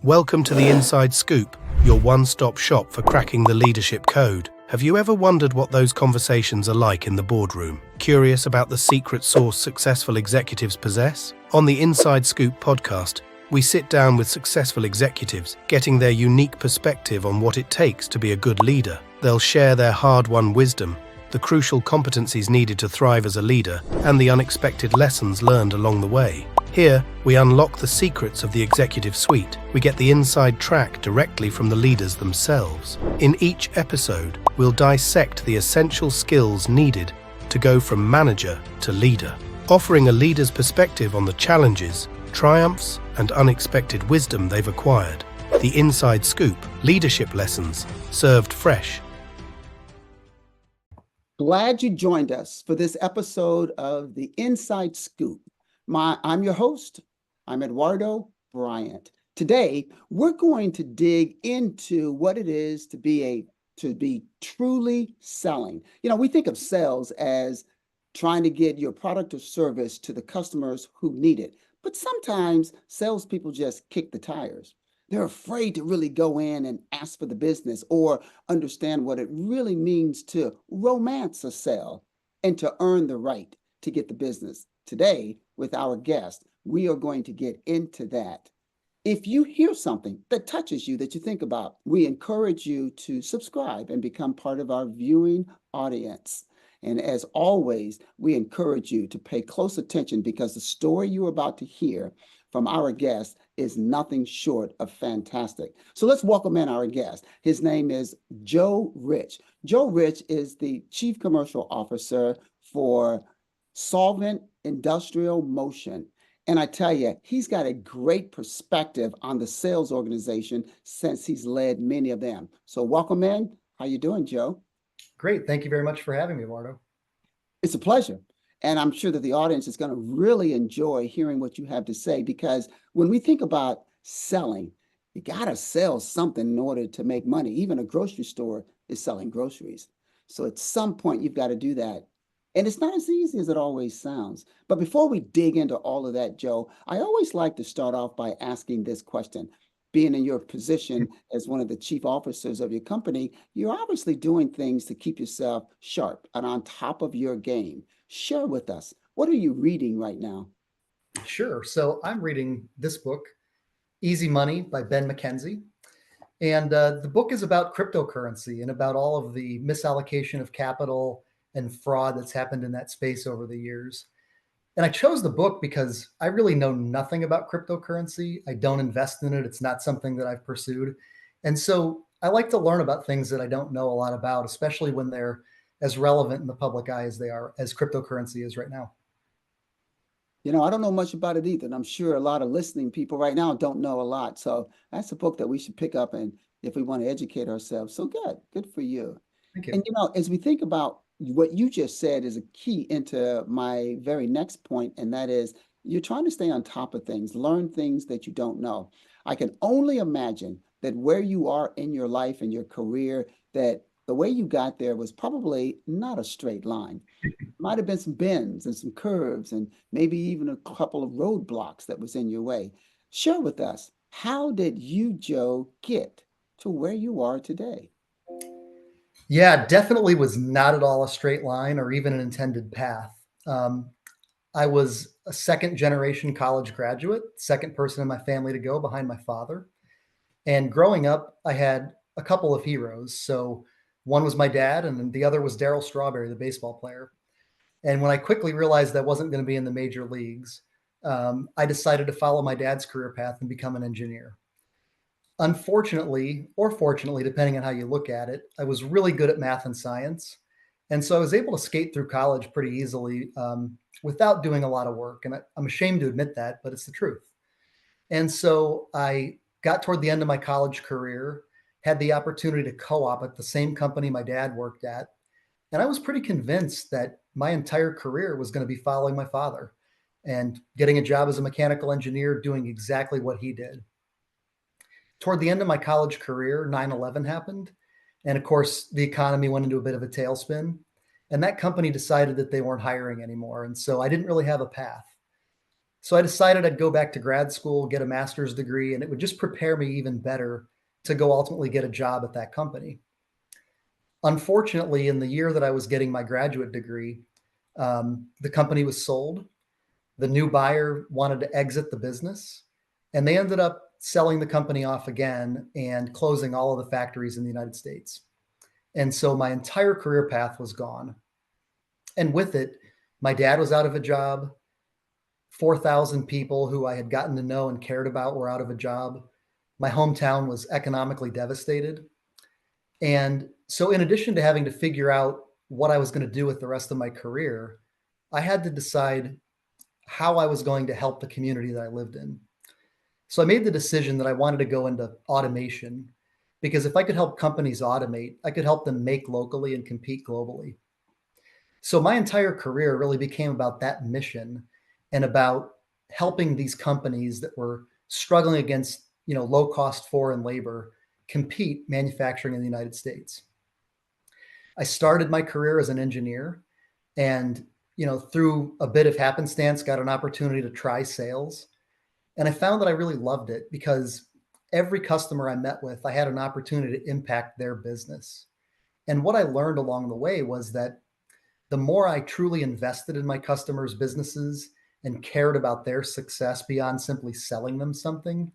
Welcome to the Inside Scoop, your one-stop shop for cracking the leadership code. Have you ever wondered what those conversations are like in the boardroom? Curious about the secret sauce successful executives possess? On the Inside Scoop podcast, we sit down with successful executives, getting their unique perspective on what it takes to be a good leader. They'll share their hard-won wisdom, the crucial competencies needed to thrive as a leader, and the unexpected lessons learned along the way. Here, we unlock the secrets of the executive suite. We get the inside track directly from the leaders themselves. In each episode, we'll dissect the essential skills needed to go from manager to leader, offering a leader's perspective on the challenges, triumphs, and unexpected wisdom they've acquired. The Inside Scoop, leadership lessons, served fresh. Glad you joined us for this episode of the Inside Scoop. I'm your host. I'm Eduardo Bryant. Today, we're going to dig into what it is to be truly selling. You know, we think of sales as trying to get your product or service to the customers who need it. But sometimes salespeople just kick the tires. They're afraid to really go in and ask for the business or understand what it really means to romance a sale and to earn the right to get the business. Today, with our guest, we are going to get into that. If you hear something that touches you that you think about, we encourage you to subscribe and become part of our viewing audience. And as always, we encourage you to pay close attention because the story you're about to hear from our guest is nothing short of fantastic. So let's welcome in our guest. His name is Joe Rich. Joe Rich is the Chief Commercial Officer for Solvent Industrial Motion. And I tell you, he's got a great perspective on the sales organization since he's led many of them. So welcome in. How you doing, Joe? Great. Thank you very much for having me, Eduardo. It's a pleasure. And I'm sure that the audience is going to really enjoy hearing what you have to say, because when we think about selling, you got to sell something in order to make money. Even a grocery store is selling groceries. So at some point, you've got to do that. And it's not as easy as it always sounds. But before we dig into all of that, Joe, I always like to start off by asking this question. Being in your position as one of the chief officers of your company, you're obviously doing things to keep yourself sharp and on top of your game. Share with us, what are you reading right now? Sure. So I'm reading this book, Easy Money by Ben McKenzie. And the book is about cryptocurrency and about all of the misallocation of capital and fraud that's happened in that space over the years. And I chose the book because I really know nothing about cryptocurrency. I don't invest in it. It's not something that I've pursued. And so I like to learn about things that I don't know a lot about, especially when they're as relevant in the public eye as they are, as cryptocurrency is right now. You know, I don't know much about it either. And I'm sure a lot of listening people right now don't know a lot. So that's a book that we should pick up and if we want to educate ourselves. So good for you. Thank you. And, you know, as we think about what you just said is a key into my very next point, and that is you're trying to stay on top of things, learn things that you don't know. I can only imagine that where you are in your life and your career, that the way you got there was probably not a straight line. Might have been some bends and some curves and maybe even a couple of roadblocks that was in your way. Share with us, how did you, Joe, get to where you are today? Yeah, definitely was not at all a straight line or even an intended path. I was a second generation college graduate, second person in my family to go behind my father. And growing up, I had a couple of heroes. So one was my dad, and then the other was Darryl Strawberry, the baseball player. And when I quickly realized that wasn't going to be in the major leagues, I decided to follow my dad's career path and become an engineer. Unfortunately, or fortunately, depending on how you look at it, I was really good at math and science. And so I was able to skate through college pretty easily without doing a lot of work. And I'm ashamed to admit that, but it's the truth. And so I got toward the end of my college career, had the opportunity to co-op at the same company my dad worked at. And I was pretty convinced that my entire career was going to be following my father and getting a job as a mechanical engineer, doing exactly what he did. Toward the end of my college career, 9/11 happened. And of course, the economy went into a bit of a tailspin. And that company decided that they weren't hiring anymore. And so I didn't really have a path. So I decided I'd go back to grad school, get a master's degree, and it would just prepare me even better to go ultimately get a job at that company. Unfortunately, in the year that I was getting my graduate degree, the company was sold. The new buyer wanted to exit the business, and they ended up selling the company off again and closing all of the factories in the United States. And so my entire career path was gone. And with it, my dad was out of a job. 4,000 people who I had gotten to know and cared about were out of a job. My hometown was economically devastated. And so, in addition to having to figure out what I was going to do with the rest of my career, I had to decide how I was going to help the community that I lived in. So, I made the decision that I wanted to go into automation because if I could help companies automate, I could help them make locally and compete globally. So, my entire career really became about that mission and about helping these companies that were struggling against, low cost foreign labor compete manufacturing in the United States. I started my career as an engineer and, through a bit of happenstance, got an opportunity to try sales. And I found that I really loved it because every customer I met with, I had an opportunity to impact their business. And what I learned along the way was that the more I truly invested in my customers' businesses and cared about their success beyond simply selling them something,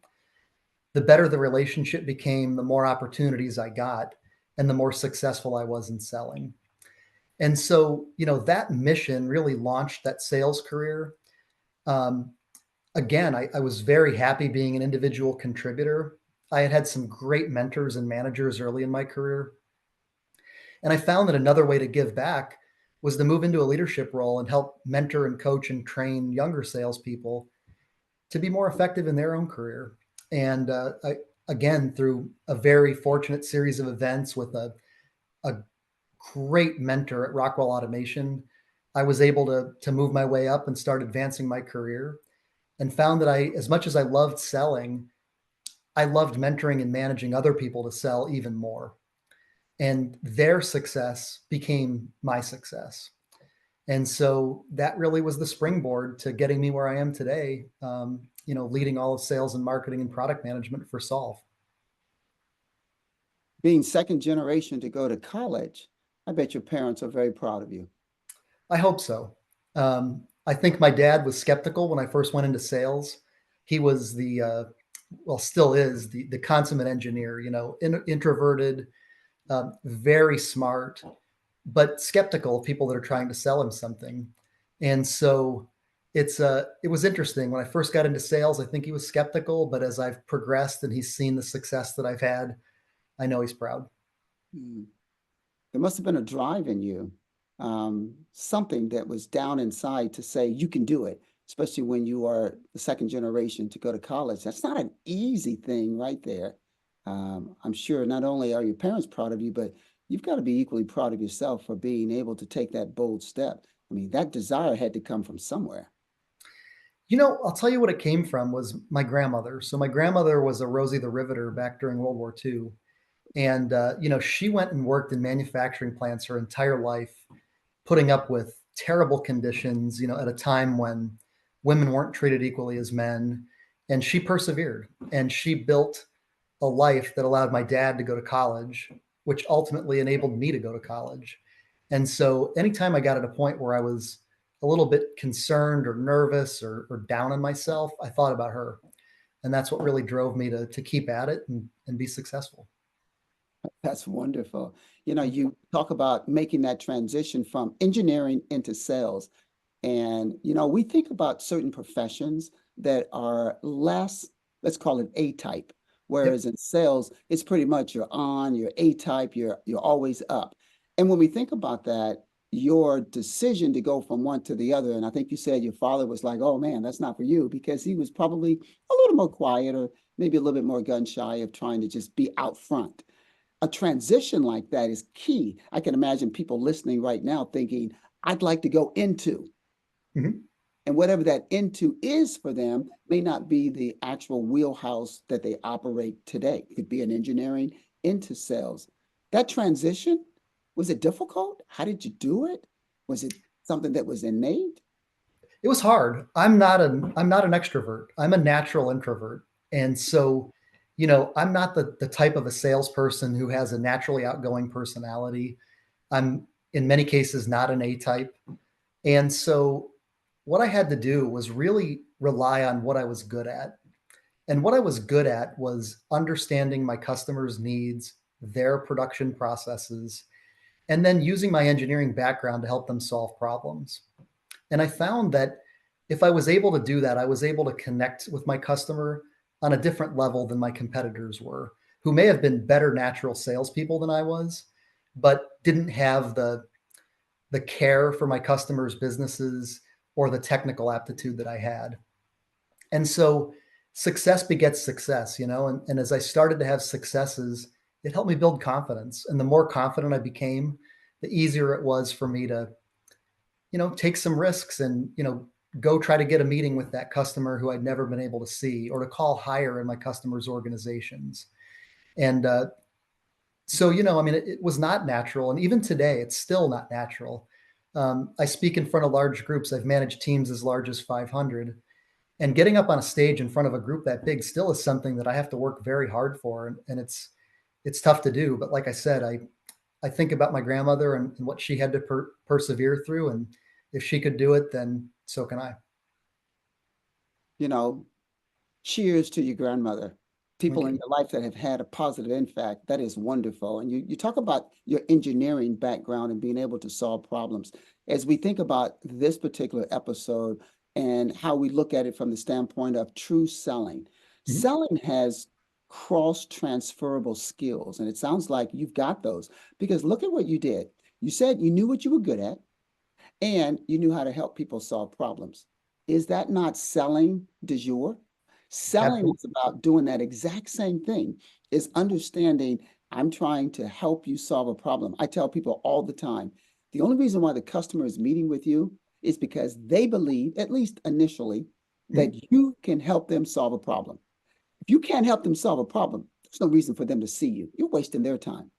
the better the relationship became, the more opportunities I got, and the more successful I was in selling. And so, that mission really launched that sales career. Um, Again, I was very happy being an individual contributor. I had had some great mentors and managers early in my career. And I found that another way to give back was to move into a leadership role and help mentor and coach and train younger salespeople to be more effective in their own career. And again, through a very fortunate series of events with a great mentor at Rockwell Automation, I was able to move my way up and start advancing my career and found that as much as I loved selling, I loved mentoring and managing other people to sell even more. And their success became my success. And so that really was the springboard to getting me where I am today, leading all of sales and marketing and product management for Solve. Being second generation to go to college, I bet your parents are very proud of you. I hope so. I think my dad was skeptical when I first went into sales. He was still is the consummate engineer, introverted, very smart, but skeptical of people that are trying to sell him something. And so it was interesting when I first got into sales. I think he was skeptical, but as I've progressed and he's seen the success that I've had, I know he's proud. There must have been a drive in you, something that was down inside to say you can do it, especially when you are the second generation to go to college. That's not an easy thing right there. I'm sure not only are your parents proud of you, but you've got to be equally proud of yourself for being able to take that bold step. I mean, that desire had to come from somewhere. I'll tell you what it came from was my grandmother. So my grandmother was a Rosie the Riveter back during World War II. And, she went and worked in manufacturing plants her entire life, putting up with terrible conditions, at a time when women weren't treated equally as men. And she persevered and she built a life that allowed my dad to go to college, which ultimately enabled me to go to college. And so anytime I got at a point where I was a little bit concerned or nervous or down on myself, I thought about her. And that's what really drove me to keep at it and be successful. That's wonderful. You talk about making that transition from engineering into sales. And, we think about certain professions that are less, let's call it A-type. Whereas in sales, it's pretty much you're A-type, you're always up. And when we think about that, your decision to go from one to the other, and I think you said your father was like, oh man, that's not for you, because he was probably a little more quiet or maybe a little bit more gun shy of trying to just be out front. A transition like that is key. I can imagine people listening right now thinking, I'd like to go into. Mm-hmm. And whatever that into is for them may not be the actual wheelhouse that they operate today. It could be an engineering into sales. That transition, was it difficult? How did you do it? Was it something that was innate? It was hard. I'm not an extrovert. I'm a natural introvert. And so, I'm not the type of a salesperson who has a naturally outgoing personality. I'm in many cases not an A type. And so what I had to do was really rely on what I was good at. And what I was good at was understanding my customers' needs, their production processes, and then using my engineering background to help them solve problems. And I found that if I was able to do that, I was able to connect with my customer on a different level than my competitors were, who may have been better natural salespeople than I was, but didn't have the care for my customers' businesses or the technical aptitude that I had. And so success begets success, and as I started to have successes, it helped me build confidence. And the more confident I became, the easier it was for me to, take some risks and, go try to get a meeting with that customer who I'd never been able to see, or to call higher in my customers' organizations. And so, it was not natural. And even today, it's still not natural. I speak in front of large groups. I've managed teams as large as 500. And getting up on a stage in front of a group that big still is something that I have to work very hard for. And it's tough to do. But like I said, I think about my grandmother and what she had to persevere through. And if she could do it, then so can I. You know, cheers to your grandmother. Thank People in you. your life that have had a positive impact. That is wonderful. And you talk about your engineering background and being able to solve problems. As we think about this particular episode and how we look at it from the standpoint of true selling, Mhm. selling has cross transferable skills. And it sounds like you've got those because look at what you did. You said you knew what you were good at and you knew how to help people solve problems. Is that not selling du jour? Selling Absolutely. is about doing that exact same thing, is understanding I'm trying to help you solve a problem. I tell people all the time, the only reason why the customer is meeting with you is because they believe, at least initially, that Mhm. you can help them solve a problem. If you can't help them solve a problem, there's no reason for them to see you. You're wasting their time.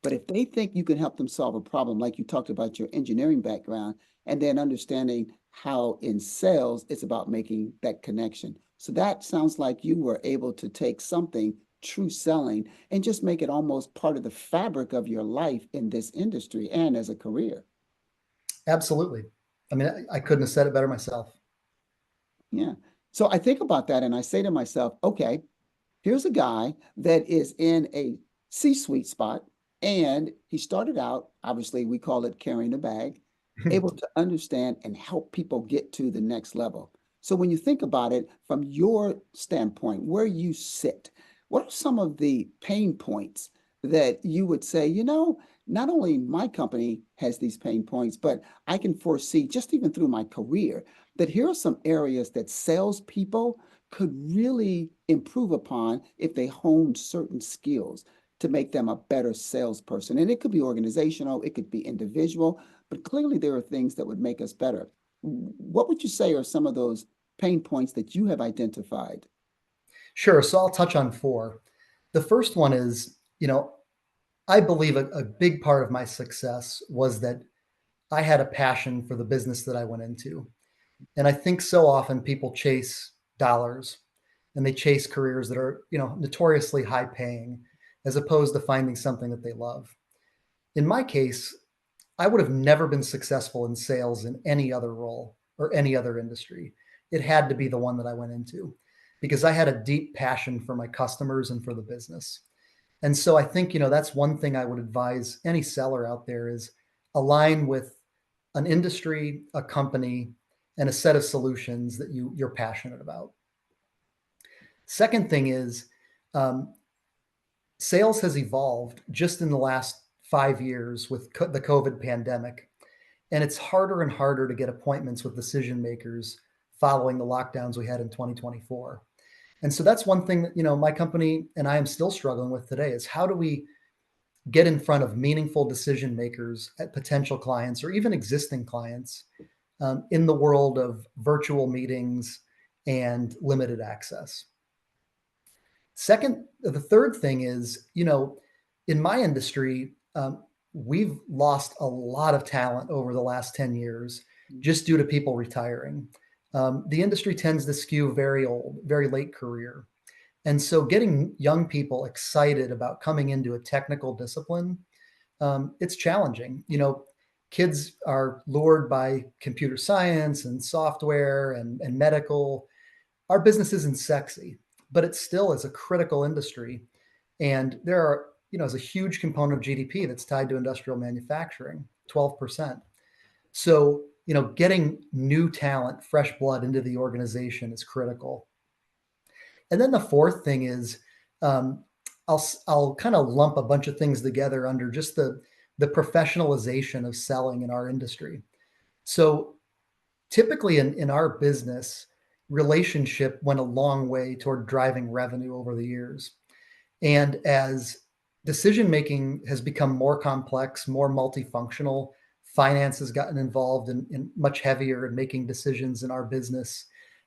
But if they think you can help them solve a problem, like you talked about your engineering background, and then understanding how in sales it's about making that connection. So that sounds like you were able to take something true selling and just make it almost part of the fabric of your life in this industry and as a career. Absolutely. I mean, I couldn't have said it better myself. Yeah. So I think about that and I say to myself, okay, here's a guy that is in a C-suite spot, and he started out, obviously, we call it carrying a bag, able to understand and help people get to the next level. So when you think about it from your standpoint, where you sit, what are some of the pain points that you would say, not only my company has these pain points, but I can foresee just even through my career that here are some areas that salespeople could really improve upon if they honed certain skills to make them a better salesperson. And it could be organizational, it could be individual, but clearly there are things that would make us better. What would you say are some of those pain points that you have identified? Sure. So I'll touch on four. The first one is, I believe a big part of my success was that I had a passion for the business that I went into. And I think so often people chase dollars and they chase careers that are, notoriously high paying as opposed to finding something that they love. In my case, I would have never been successful in sales in any other role or any other industry. It had to be the one that I went into because I had a deep passion for my customers and for the business. And so I think, that's one thing I would advise any seller out there is align with an industry, a company, and a set of solutions that you're passionate about. Second thing is um, sales has evolved just in the last 5 years with the COVID pandemic. And it's harder and harder to get appointments with decision makers following the lockdowns we had in 2024. And so that's one thing that, my company and I am still struggling with today is how do we get in front of meaningful decision makers at potential clients or even existing clients in the world of virtual meetings and limited access. The third thing is, in my industry, we've lost a lot of talent over the last 10 years just due to people retiring. The industry tends to skew very old, very late career. And so getting young people excited about coming into a technical discipline, it's challenging. Kids are lured by computer science and software and medical. Our business isn't sexy, but it still is a critical industry. And there are, is a huge component of GDP that's tied to industrial manufacturing, 12%. So, getting new talent, fresh blood into the organization is critical. And then the fourth thing is, I'll kind of lump a bunch of things together under just the professionalization of selling in our industry. So typically in our business, relationship went a long way toward driving revenue over the years. And as decision making has become more complex, more multifunctional, finance has gotten involved in much heavier in making decisions in our business.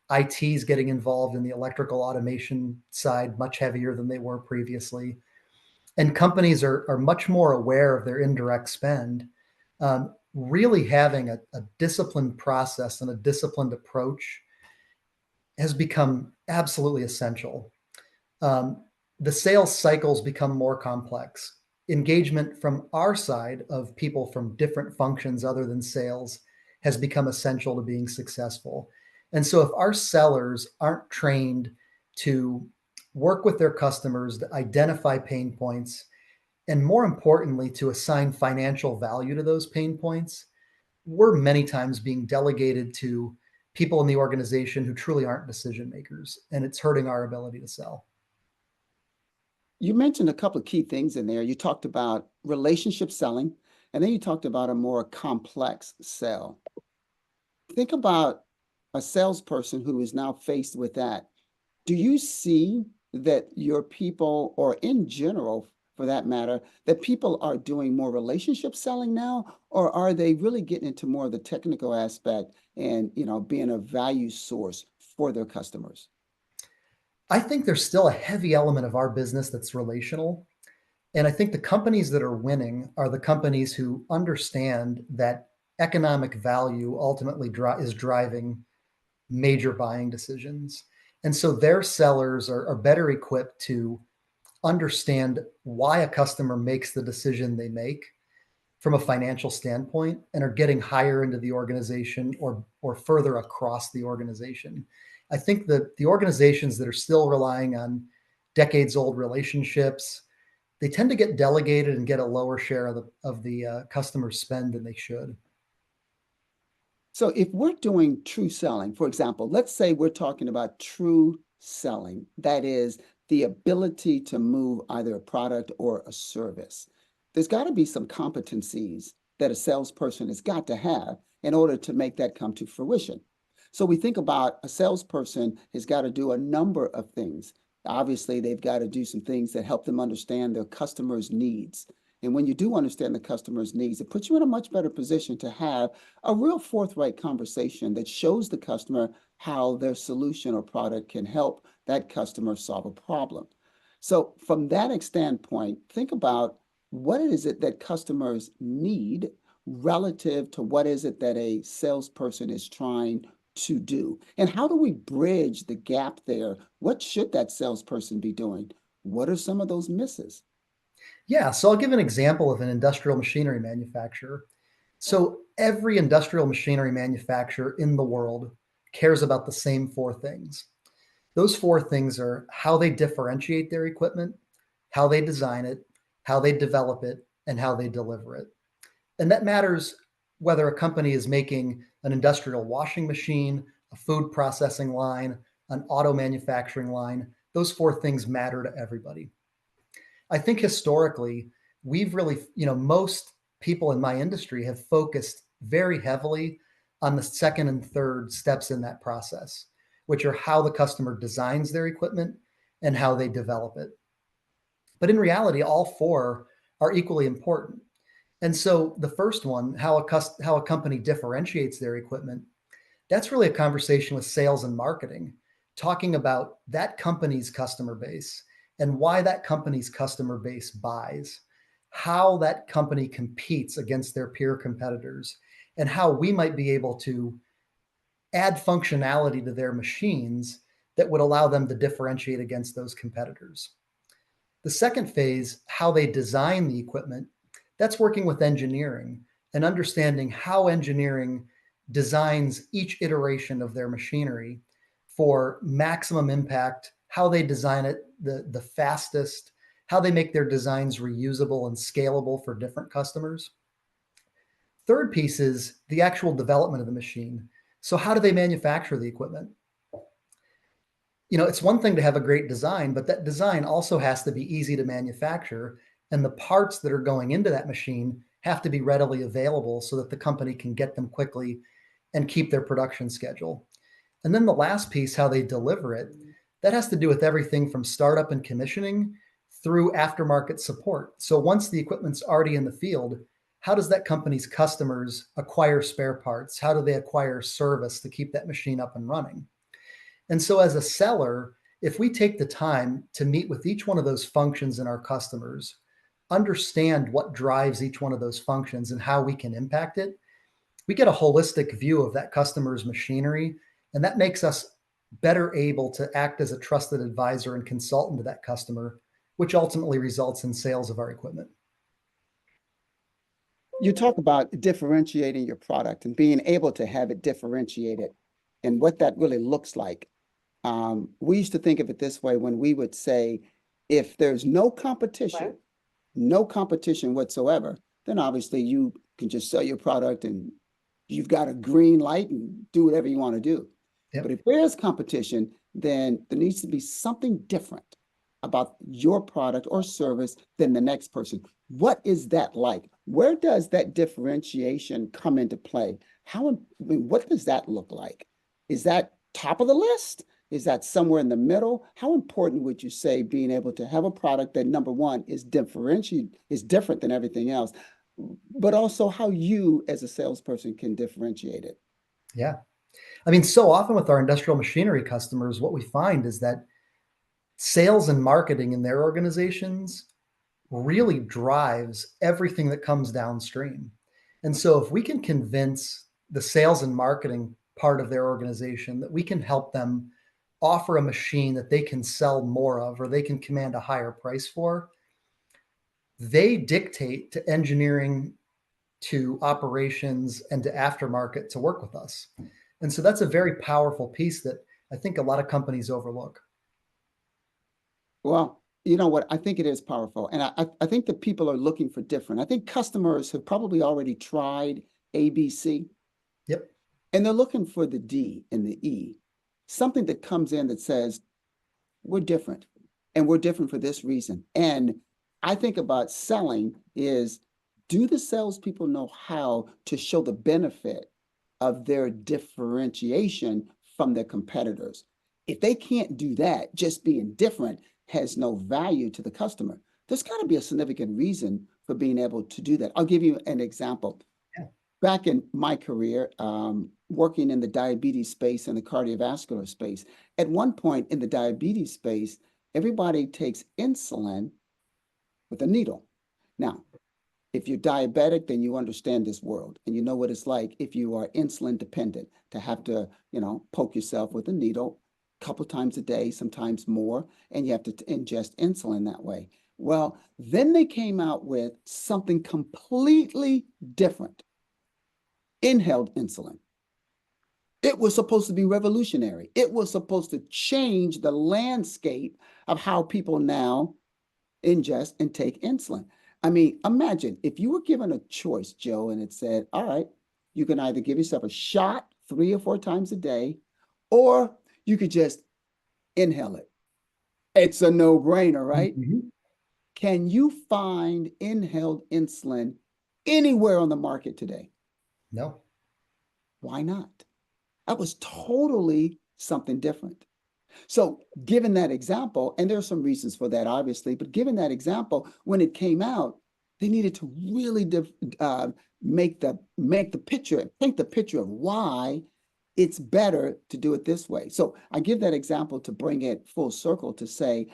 IT is getting involved in the electrical automation side much heavier than they were previously. And companies are much more aware of their indirect spend. Really having a disciplined process and a disciplined approach has become absolutely essential. The sales cycles become more complex. Engagement from our side of people from different functions other than sales has become essential to being successful. And so if our sellers aren't trained to work with their customers to identify pain points, and more importantly, to assign financial value to those pain points, we're many times being delegated to people in the organization who truly aren't decision makers, and it's hurting our ability to sell. You mentioned a couple of key things in there. You talked about relationship selling, and then you talked about a more complex sell. Think about a salesperson who is now faced with that. Do you see that your people, or in general, for that matter, that people are doing more relationship selling now, or are they really getting into more of the technical aspect and, being a value source for their customers? I think there's still a heavy element of our business that's relational. And I think the companies that are winning are the companies who understand that economic value ultimately is driving major buying decisions. And so their sellers are better equipped to understand why a customer makes the decision they make from a financial standpoint, and are getting higher into the organization or further across the organization. I think that the organizations that are still relying on decades old relationships, they tend to get delegated and get a lower share of the customer spend than they should. So if we're doing true selling, for example, let's say we're talking about true selling, that is the ability to move either a product or a service. There's got to be some competencies that a salesperson has got to have in order to make that come to fruition. So we think about a salesperson has got to do a number of things. Obviously, they've got to do some things that help them understand their customers' needs. And when you do understand the customer's needs, it puts you in a much better position to have a real forthright conversation that shows the customer how their solution or product can help that customer solve a problem. So from that standpoint, think about what is it that customers need relative to what is it that a salesperson is trying to do? And how do we bridge the gap there? What should that salesperson be doing? What are some of those misses? Yeah, so I'll give an example of an industrial machinery manufacturer. So every industrial machinery manufacturer in the world cares about the same four things. Those four things are how they differentiate their equipment, how they design it, how they develop it, and how they deliver it. And that matters whether a company is making an industrial washing machine, a food processing line, an auto manufacturing line. Those four things matter to everybody. I think historically, we've really, most people in my industry have focused very heavily on the second and third steps in that process, which are how the customer designs their equipment and how they develop it. But in reality, all four are equally important. And so the first one, how a company differentiates their equipment, that's really a conversation with sales and marketing, talking about that company's customer base and why that company's customer base buys, how that company competes against their peer competitors, and how we might be able to add functionality to their machines that would allow them to differentiate against those competitors. The second phase, how they design the equipment, that's working with engineering and understanding how engineering designs each iteration of their machinery for maximum impact, how they design it the fastest, how they make their designs reusable and scalable for different customers. Third piece is the actual development of the machine. So how do they manufacture the equipment? It's one thing to have a great design, but that design also has to be easy to manufacture. And the parts that are going into that machine have to be readily available so that the company can get them quickly and keep their production schedule. And then the last piece, how they deliver it, that has to do with everything from startup and commissioning through aftermarket support. So once the equipment's already in the field, how does that company's customers acquire spare parts? How do they acquire service to keep that machine up and running? And so as a seller, if we take the time to meet with each one of those functions in our customers, understand what drives each one of those functions and how we can impact it, we get a holistic view of that customer's machinery, and that makes us better able to act as a trusted advisor and consultant to that customer, which ultimately results in sales of our equipment. You talk about differentiating your product and being able to have it differentiated and what that really looks like. We used to think of it this way when we would say, if there's no competition whatsoever, then obviously you can just sell your product and you've got a green light and do whatever you want to do. Yep. But if there is competition, then there needs to be something different about your product or service than the next person. What is that like? Where does that differentiation come into play? What does that look like? Is that top of the list? Is that somewhere in the middle? How important would you say being able to have a product that, number one, is different than everything else, but also how you as a salesperson can differentiate it? Yeah. I mean, so often with our industrial machinery customers, what we find is that sales and marketing in their organizations really drives everything that comes downstream. And so if we can convince the sales and marketing part of their organization that we can help them offer a machine that they can sell more of or they can command a higher price for, they dictate to engineering, to operations, and to aftermarket to work with us. And so that's a very powerful piece that I think a lot of companies overlook. Well, you know what? I think it is powerful. And I think that people are looking for different. I think customers have probably already tried ABC. Yep. And they're looking for the D and the E, something that comes in that says, we're different and we're different for this reason. And I think about selling is, do the salespeople know how to show the benefit of their differentiation from their competitors? If they can't do that, just being different has no value to the customer. There's got to be a significant reason for being able to do that. I'll give you an example. Yeah. Back in my career, working in the diabetes space and the cardiovascular space, at one point in the diabetes space, everybody takes insulin with a needle. Now, if you're diabetic, then you understand this world and you know what it's like if you are insulin dependent to have to, poke yourself with a needle a couple times a day, sometimes more, and you have to ingest insulin that way. Well, then they came out with something completely different. Inhaled insulin. It was supposed to be revolutionary. It was supposed to change the landscape of how people now ingest and take insulin. I mean, imagine if you were given a choice, Joe, and it said, all right, you can either give yourself a shot 3 or 4 times a day, or you could just inhale it. It's a no-brainer, right? Mm-hmm. Can you find inhaled insulin anywhere on the market today? No. Why not? That was totally something different. So given that example, and there are some reasons for that, obviously, but given that example, when it came out, they needed to really paint the picture of why it's better to do it this way. So I give that example to bring it full circle to say,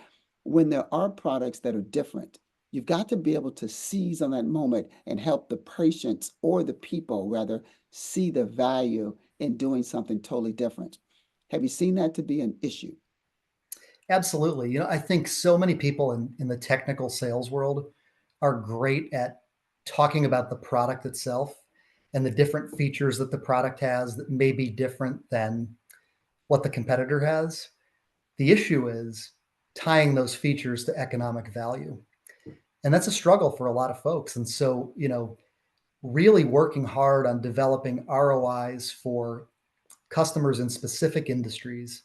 when there are products that are different, you've got to be able to seize on that moment and help the patients, or the people rather, see the value in doing something totally different. Have you seen that to be an issue? Absolutely. I think so many people in the technical sales world are great at talking about the product itself and the different features that the product has that may be different than what the competitor has. The issue is tying those features to economic value. And that's a struggle for a lot of folks. And so, really working hard on developing ROIs for customers in specific industries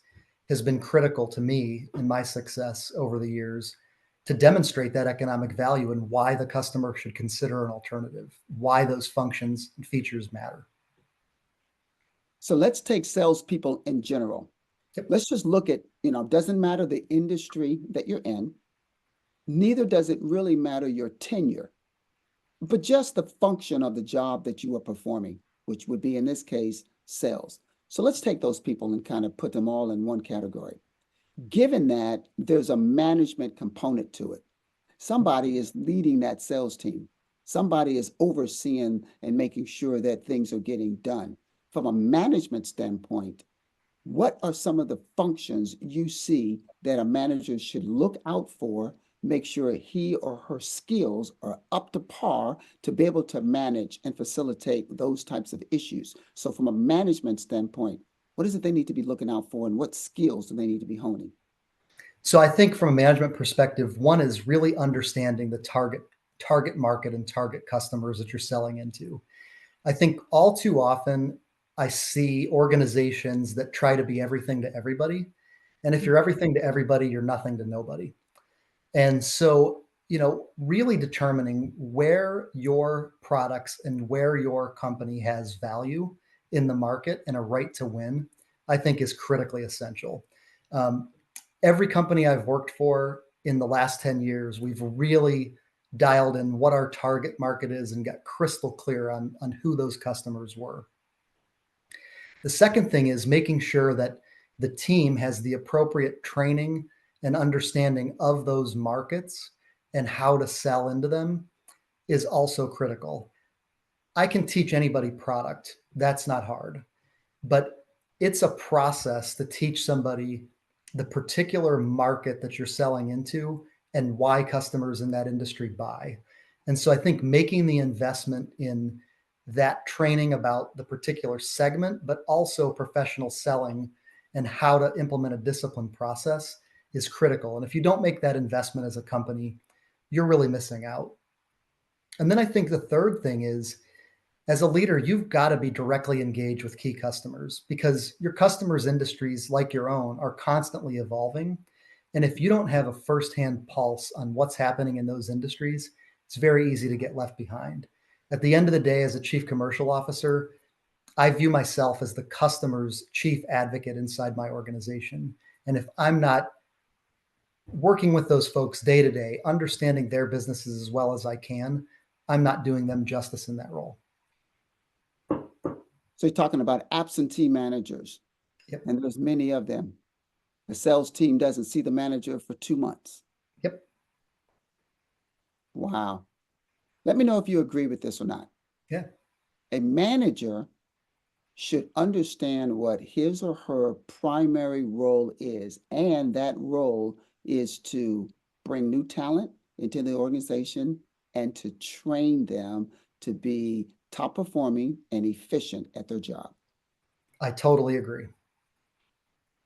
has been critical to me in my success over the years to demonstrate that economic value and why the customer should consider an alternative, why those functions and features matter. So let's take salespeople in general. Yep. Let's just look at, doesn't matter the industry that you're in, neither does it really matter your tenure, but just the function of the job that you are performing, which would be in this case, sales. So let's take those people and kind of put them all in one category. Given that there's a management component to it, somebody is leading that sales team. Somebody is overseeing and making sure that things are getting done. From a management standpoint, what are some of the functions you see that a manager should look out for, make sure he or her skills are up to par to be able to manage and facilitate those types of issues? So from a management standpoint, what is it they need to be looking out for, and what skills do they need to be honing? So I think from a management perspective, one is really understanding the target market and target customers that you're selling into. I think all too often I see organizations that try to be everything to everybody. And if you're everything to everybody, you're nothing to nobody. And so, really determining where your products and where your company has value in the market and a right to win, I think is critically essential. Every company I've worked for in the last 10 years, we've really dialed in what our target market is and got crystal clear on who those customers were. The second thing is making sure that the team has the appropriate training and understanding of those markets and how to sell into them is also critical. I can teach anybody product. That's not hard, but it's a process to teach somebody the particular market that you're selling into and why customers in that industry buy. And so I think making the investment in that training about the particular segment, but also professional selling and how to implement a disciplined process is critical. And if you don't make that investment as a company, you're really missing out. And then I think the third thing is, as a leader, you've got to be directly engaged with key customers because your customers' industries, like your own, are constantly evolving. And if you don't have a firsthand pulse on what's happening in those industries, it's very easy to get left behind. At the end of the day, as a chief commercial officer, I view myself as the customer's chief advocate inside my organization. And if I'm not working with those folks day to day, understanding their businesses as well as I can, I'm not doing them justice in that role. So you're talking about absentee managers. Yep. And there's many of them. The sales team doesn't see the manager for 2 months. Yep. Wow. Let me know if you agree with this or not. Yeah. A manager should understand what his or her primary role is, and that role is to bring new talent into the organization and to train them to be top performing and efficient at their job. I totally agree.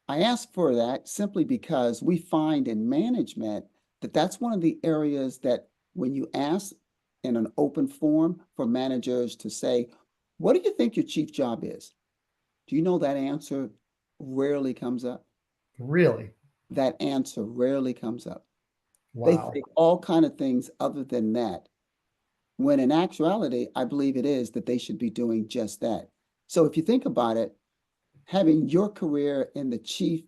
I ask for that simply because we find in management that that's one of the areas that when you ask in an open forum for managers to say, what do you think your chief job is? Do you know that answer rarely comes up? Really? That answer rarely comes up. Wow. They say all kind of things other than that, when in actuality, I believe it is that they should be doing just that. So if you think about it, having your career in the chief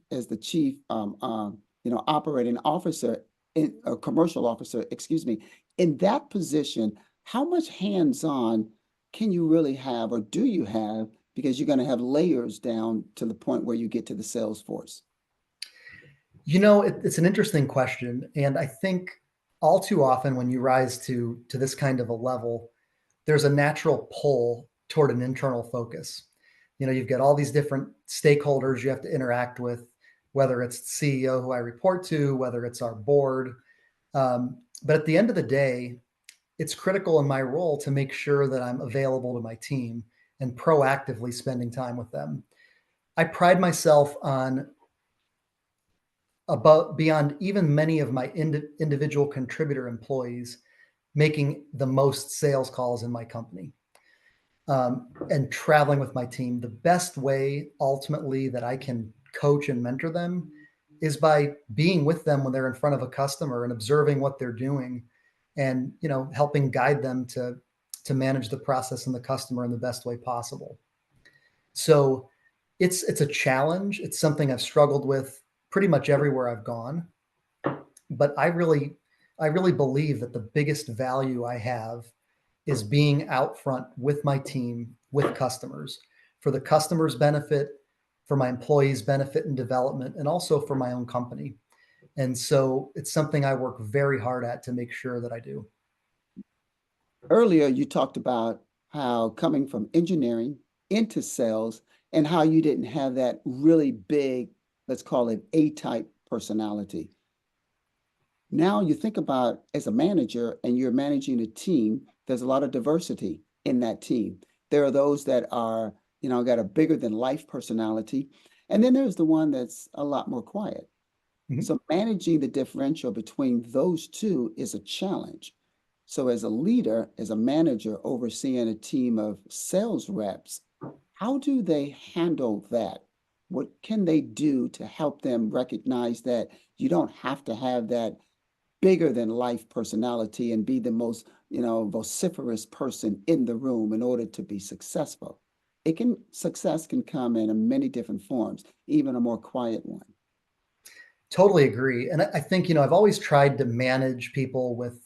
operating officer, a commercial officer, excuse me, in that position, how much hands-on can you really have, or do you have, because you're going to have layers down to the point where you get to the sales force? It's an interesting question. And I think all too often when you rise to this kind of a level, there's a natural pull toward an internal focus. You've got all these different stakeholders you have to interact with, whether it's the CEO who I report to, whether it's our board. But at the end of the day, it's critical in my role to make sure that I'm available to my team and proactively spending time with them. I pride myself on above beyond even many of my individual contributor employees making the most sales calls in my company, and traveling with my team. The best way ultimately that I can coach and mentor them is by being with them when they're in front of a customer and observing what they're doing, and helping guide them to manage the process and the customer in the best way possible. So it's a challenge. It's something I've struggled with pretty much everywhere I've gone. But I really believe that the biggest value I have is being out front with my team, with customers, for the customer's benefit, for my employees' benefit and development, and also for my own company. And so it's something I work very hard at to make sure that I do. Earlier, you talked about how coming from engineering into sales and how you didn't have that really big, let's call it A-type personality. Now you think about as a manager and you're managing a team, there's a lot of diversity in that team. There are those that are, got a bigger than life personality. And then there's the one that's a lot more quiet. Mhm. So managing the differential between those two is a challenge. So as a leader, as a manager overseeing a team of sales reps, how do they handle that? What can they do to help them recognize that you don't have to have that bigger than life personality and be the most, vociferous person in the room in order to be successful? Success can come in many different forms, even a more quiet one. Totally agree. And I think, I've always tried to manage people with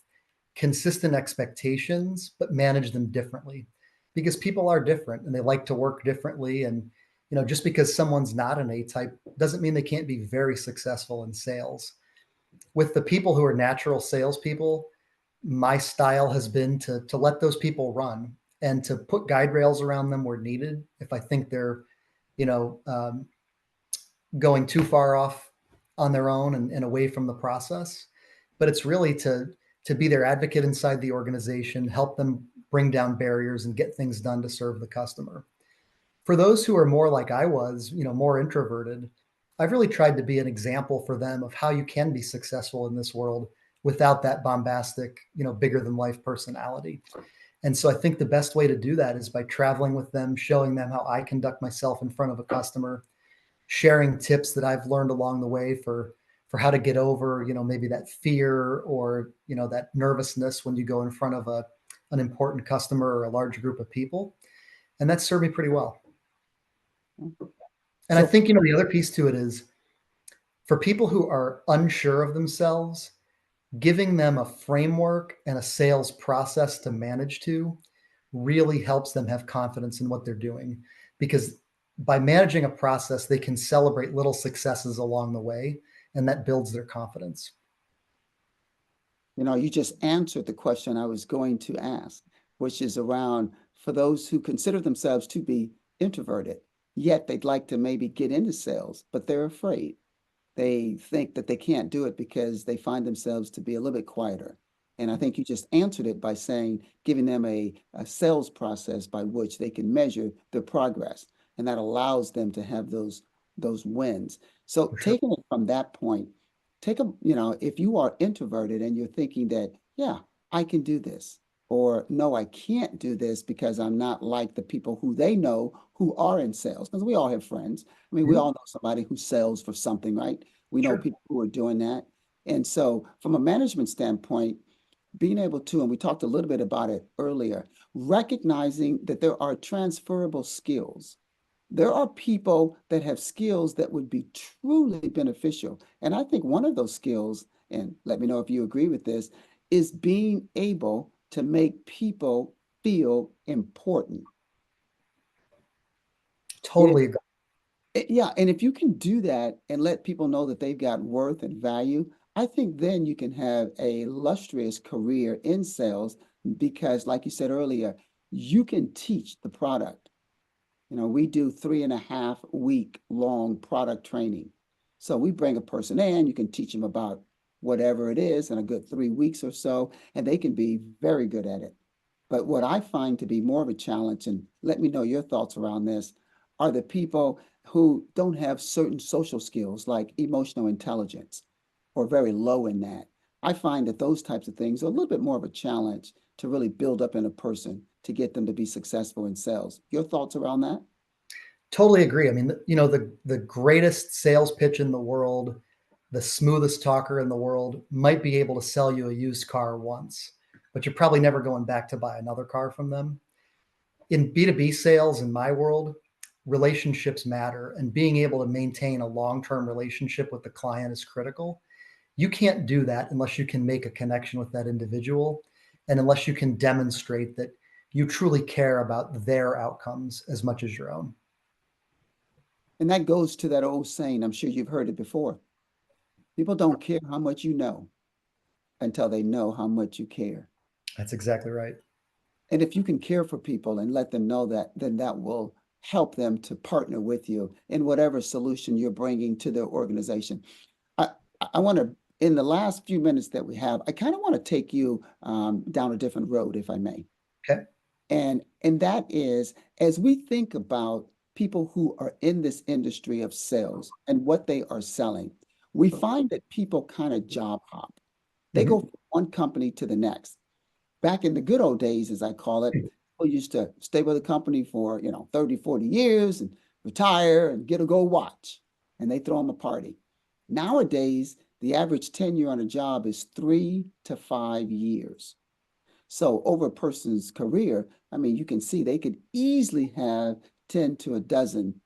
consistent expectations, but manage them differently, because people are different and they like to work differently. And, just because someone's not an A type doesn't mean they can't be very successful in sales. With the people who are natural salespeople, my style has been to let those people run and to put guide rails around them where needed. If I think they're, you know, um, going too far off on their own and away from the process, but it's really to be their advocate inside the organization, help them bring down barriers and get things done to serve the customer. For those who are more like I was, more introverted, I've really tried to be an example for them of how you can be successful in this world without that bombastic, bigger than life personality. And so I think the best way to do that is by traveling with them, showing them how I conduct myself in front of a customer, sharing tips that I've learned along the way for how to get over, maybe that fear or, that nervousness when you go in front of an important customer or a large group of people. And that's served me pretty well. And I So think, the other piece to it is for people who are unsure of themselves, giving them a framework and a sales process to manage to really helps them have confidence in what they're doing. Because by managing a process, they can celebrate little successes along the way, and that builds their confidence. you just answered the question I was going to ask, which is around for those who consider themselves to be introverted, yet they'd like to maybe get into sales, but they're afraid. They think that they can't do it because they find themselves to be a little bit quieter. And I think you just answered it by saying, giving them a sales process by which they can measure their progress. And that allows them to have those wins. So For sure. taking it from that point, if you are introverted and you're thinking that, yeah, I can do this, or no, I can't do this because I'm not like the people who they know who are in sales, because we all have friends. I mean, we Mhm. all know somebody who sells for something, right? We know Sure. people who are doing that. And so from a management standpoint, being able to, and we talked a little bit about it earlier, recognizing that there are transferable skills. There are people that have skills that would be truly beneficial. And I think one of those skills, and let me know if you agree with this, is being able to make people feel important. If Totally agree. Yeah, and if you can do that and let people know that they've got worth and value, I think then you can have a illustrious career in sales because, like you said earlier, you can teach the product. We do 3.5 week long product training. So we bring a person in, you can teach them about whatever it is in a good 3 weeks or so, and they can be very good at it. But what I find to be more of a challenge, and let me know your thoughts around this, are the people who don't have certain social skills like emotional intelligence or very low in that. I find that those types of things are a little bit more of a challenge to really build up in a person to get them to be successful in sales. Your thoughts around that? Totally agree. I mean, the greatest sales pitch in the world, the smoothest talker in the world might be able to sell you a used car once, but you're probably never going back to buy another car from them. In B2B sales, in my world, relationships matter, and being able to maintain a long-term relationship with the client is critical. You can't do that unless you can make a connection with that individual and unless you can demonstrate that you truly care about their outcomes as much as your own. And that goes to that old saying, I'm sure you've heard it before. People don't care how much you know until they know how much you care. That's exactly right. And if you can care for people and let them know that, then that will help them to partner with you in whatever solution you're bringing to their organization. I, I want to, in the last few minutes that we have, I kind of want to take you down a different road, if I may. Okay. And that is, as we think about people who are in this industry of sales and what they are selling, we find that people kind of job hop. They go from one company to the next. Back in the good old days, as I call it, people used to stay with a company for, 30, 40 years and retire and get a gold watch, and they throw them a party. Nowadays, the average tenure on a job is 3 to 5 years. So over a person's career, I mean, you can see they could easily have 10 to a dozen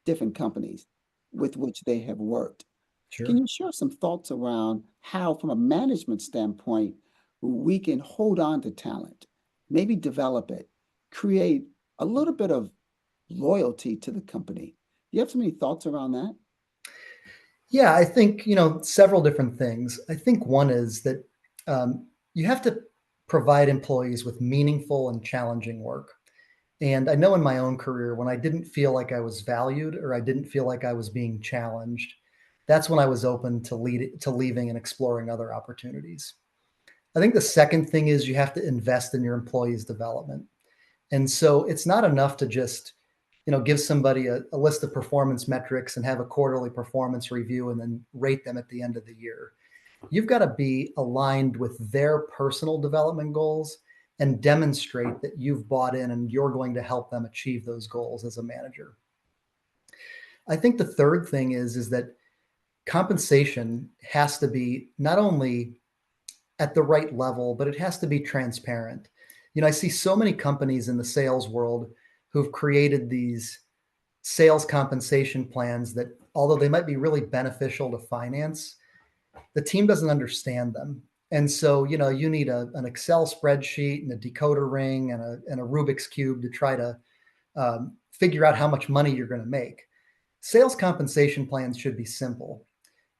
different companies with which they have worked. Sure. Can you share some thoughts around how, from a management standpoint, we can hold on to talent, maybe develop it, create a little bit of loyalty to the company? Do you have so many thoughts around that? Yeah, I think, several different things. I think one is that you have to provide employees with meaningful and challenging work. And I know in my own career, when I didn't feel like I was valued or I didn't feel like I was being challenged, that's when I was open to leaving and exploring other opportunities. I think the second thing is you have to invest in your employees' development. And so it's not enough to just, give somebody a list of performance metrics and have a quarterly performance review and then rate them at the end of the year. You've got to be aligned with their personal development goals and demonstrate that you've bought in and you're going to help them achieve those goals as a manager. I think the third thing is that compensation has to be not only at the right level, but it has to be transparent. I see so many companies in the sales world who've created these sales compensation plans that, although they might be really beneficial to finance, the team doesn't understand them. And so, you need an Excel spreadsheet and a decoder ring and a Rubik's Cube to try to figure out how much money you're going to make. Sales compensation plans should be simple.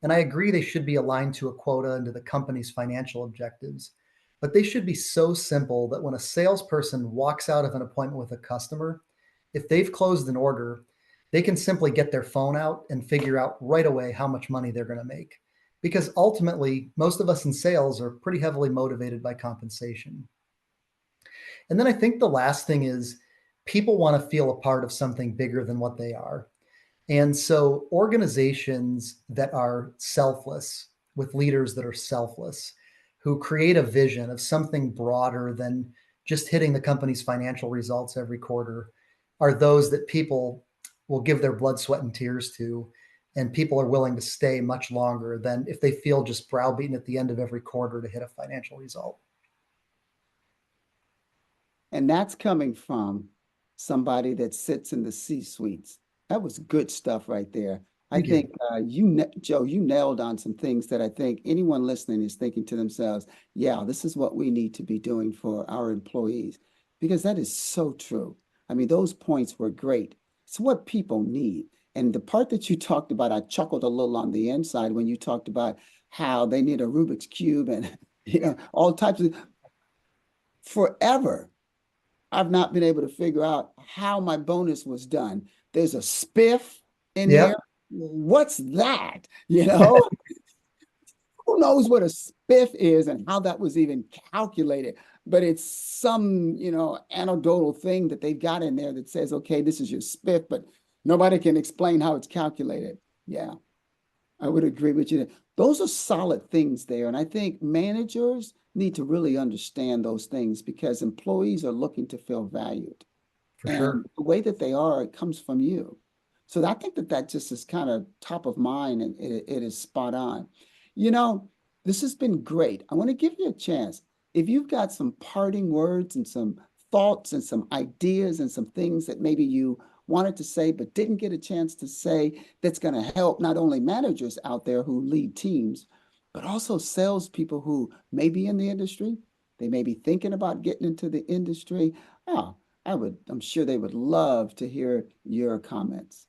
And I agree they should be aligned to a quota and to the company's financial objectives. But they should be so simple that when a salesperson walks out of an appointment with a customer, if they've closed an order, they can simply get their phone out and figure out right away how much money they're going to make. Because ultimately, most of us in sales are pretty heavily motivated by compensation. And then I think the last thing is people want to feel a part of something bigger than what they are. And so organizations that are selfless, with leaders that are selfless, who create a vision of something broader than just hitting the company's financial results every quarter, are those that people will give their blood, sweat, and tears to. And people are willing to stay much longer than if they feel just browbeaten at the end of every quarter to hit a financial result. And that's coming from somebody that sits in the C-suites. That was good stuff right there. I Thank you. think, Joe, you nailed on some things that I think anyone listening is thinking to themselves, yeah, this is what we need to be doing for our employees, because that is so true. I mean, those points were great. It's what people need. And the part that you talked about, I chuckled a little on the inside when you talked about how they need a Rubik's Cube and all types of forever. I've not been able to figure out how my bonus was done. There's a spiff in Yep. there. What's that? You know, who knows what a spiff is and how that was even calculated? But it's some, anecdotal thing that they've got in there that says, okay, this is your spiff, but nobody can explain how it's calculated. Yeah, I would agree with you. Those are solid things there. And I think managers need to really understand those things because employees are looking to feel valued. For And sure. the way that they are, it comes from you. So I think that just is kind of top of mind and it is spot on. This has been great. I want to give you a chance. If you've got some parting words and some thoughts and some ideas and some things that maybe you wanted to say but didn't get a chance to say, that's going to help not only managers out there who lead teams, but also salespeople who may be in the industry. They may be thinking about getting into the industry. I'm sure they would love to hear your comments.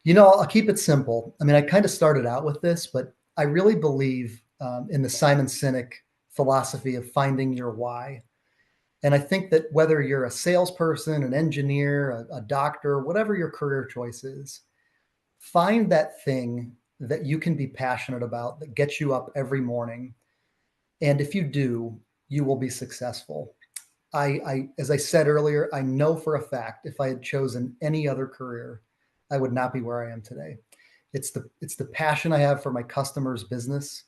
I'll keep it simple. I mean, I kind of started out with this, but I really believe in the Simon Sinek philosophy of finding your why. And I think that whether you're a salesperson, an engineer, a doctor, whatever your career choice is, find that thing that you can be passionate about that gets you up every morning. And if you do, you will be successful. As I said earlier, I know for a fact if I had chosen any other career, I would not be where I am today. It's the passion I have for my customers' business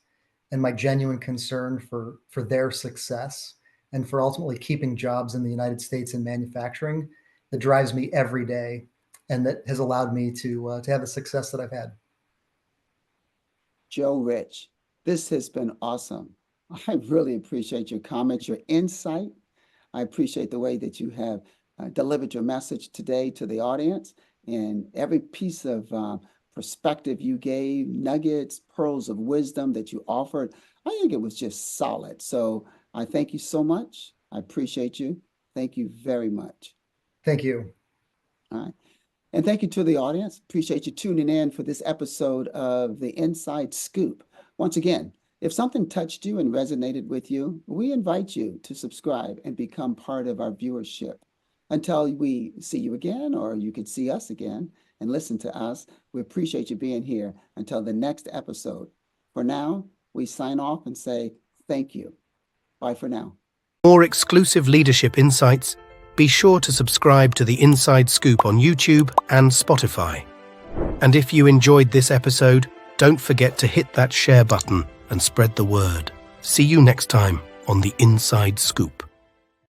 and my genuine concern for their success and for ultimately keeping jobs in the United States in manufacturing that drives me every day and that has allowed me to have the success that I've had. Joe Rich, this has been awesome. I really appreciate your comments, your insight. I appreciate the way that you have delivered your message today to the audience and every piece of perspective you gave, nuggets, pearls of wisdom that you offered. I think it was just solid. So I thank you so much. I appreciate you. Thank you very much. Thank you. All right. And thank you to the audience. Appreciate you tuning in for this episode of the Inside Scoop. Once again, if something touched you and resonated with you, we invite you to subscribe and become part of our viewership. Until we see you again, or you could see us again and listen to us, we appreciate you being here. Until the next episode. For now, we sign off and say thank you. Bye for now. More exclusive leadership insights, be sure to subscribe to the Inside Scoop on YouTube and Spotify. And if you enjoyed this episode, don't forget to hit that share button and spread the word. See you next time on the Inside Scoop.